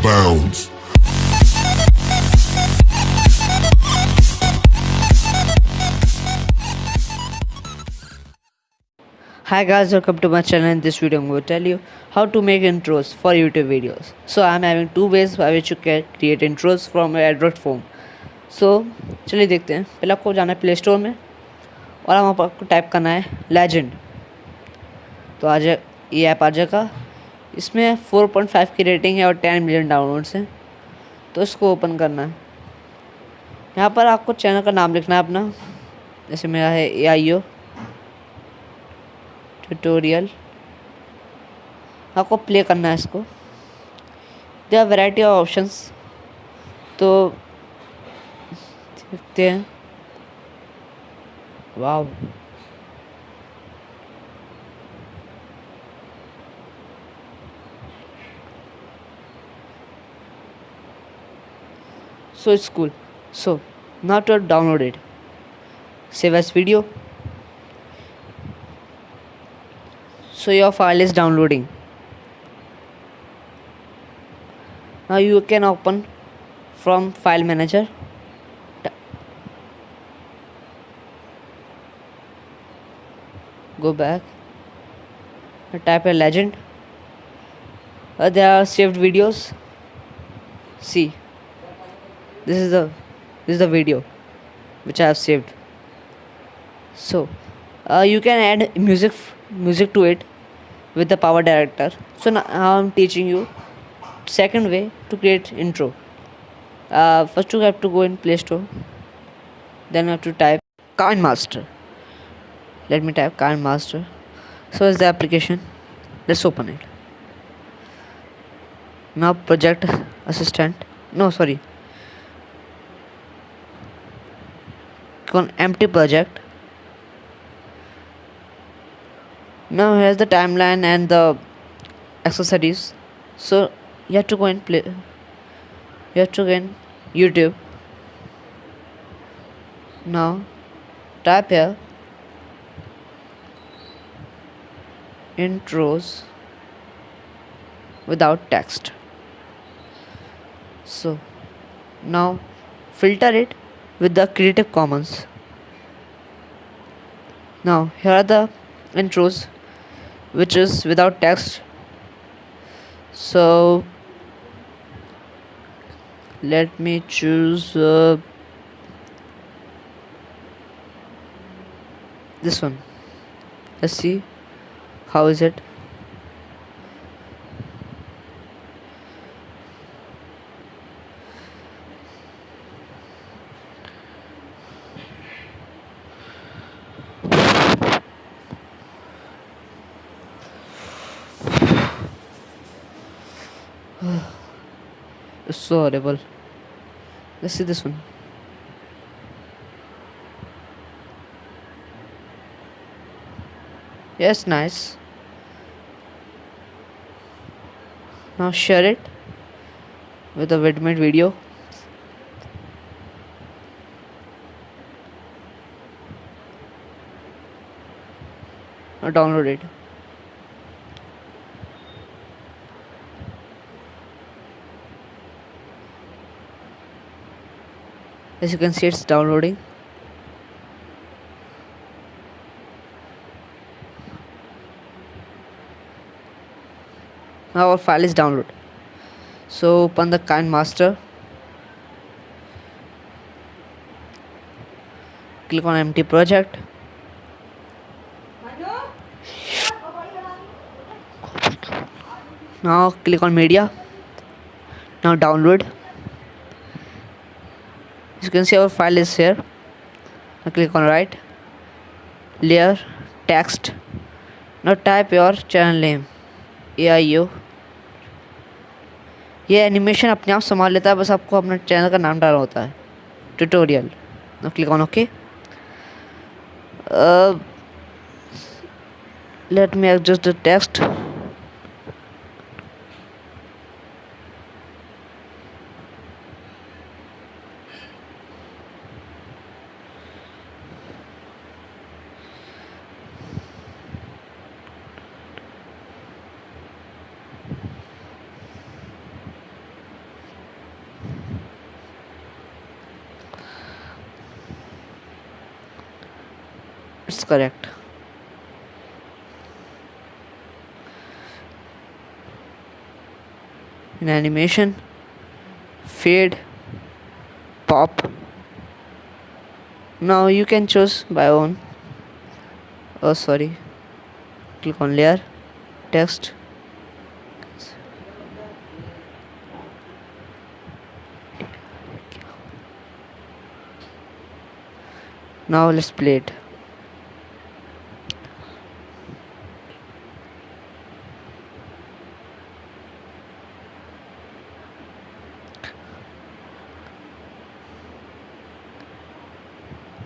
bounds. Hi guys, welcome to my channel. In this video I'm going to tell you how to make intros for YouTube videos. So I'm having two ways by which you can create intros from your Android phone. So चलिए देखते हैं. पहले आपको जाना है play store में और वहाँ पर आपको टाइप करना है लेजेंड. तो आ जाए, ये ऐप आ जाएगा. इसमें 4.5 की रेटिंग है और 10 मिलियन डाउनलोड्स हैं. तो इसको ओपन करना है. यहाँ पर आपको चैनल का नाम लिखना है अपना. जैसे मेरा है AIO ट्यूटोरियल. आपको प्ले करना है इसको. There are variety of options. तो देखते हैं. Wow, so it's cool. So now to download it, save as video. So your file is downloading. Now you can open from file manager. Go back, type a legend. There are saved videos. See, this is the video which I have saved. So you can add music to it with the power director. So now I'm teaching you second way to create intro. First you have to go in Play Store. Then you have to type KineMaster. Let me type KineMaster. So is the application. Let's open it. Now project assistant. No, sorry. Click on empty project. Now here's the timeline and the accessories. So you have to go and play. You have to go in YouTube. Now type here intros without text. So now filter it with the Creative Commons. Now here are the intros which is without text. So let me choose this one. Let's see how is it. It's so horrible. Let's see this one. Yes, nice. Now share it with a Vidmate video. Now download it. As you can see, it's downloading. Now our file is downloaded. So open the KineMaster. Click on empty project. Now click on media. Now download. As you can see, our file is here. Now click on write, layer, text. Now type your channel name, AIO. ये animation अपने आप संभाल लेता है, बस आपको अपना channel का नाम डालना होता है, tutorial. Now click on OK. Let me adjust the text. It's correct. In animation, fade, pop. Now you can choose by own. Oh, sorry. Click on layer, text. Now let's play it.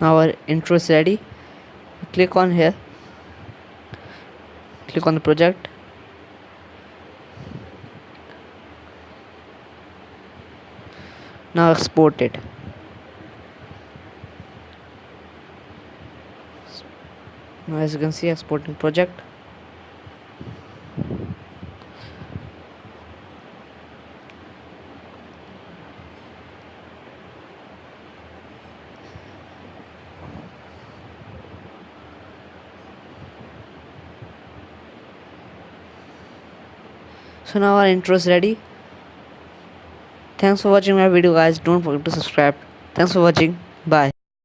Now our intro is ready. Click on here. Click on the project. Now export it. Now as you can see, exporting project. So now our intro is ready. Thanks for watching my video, guys. Don't forget to subscribe. Thanks for watching. Bye.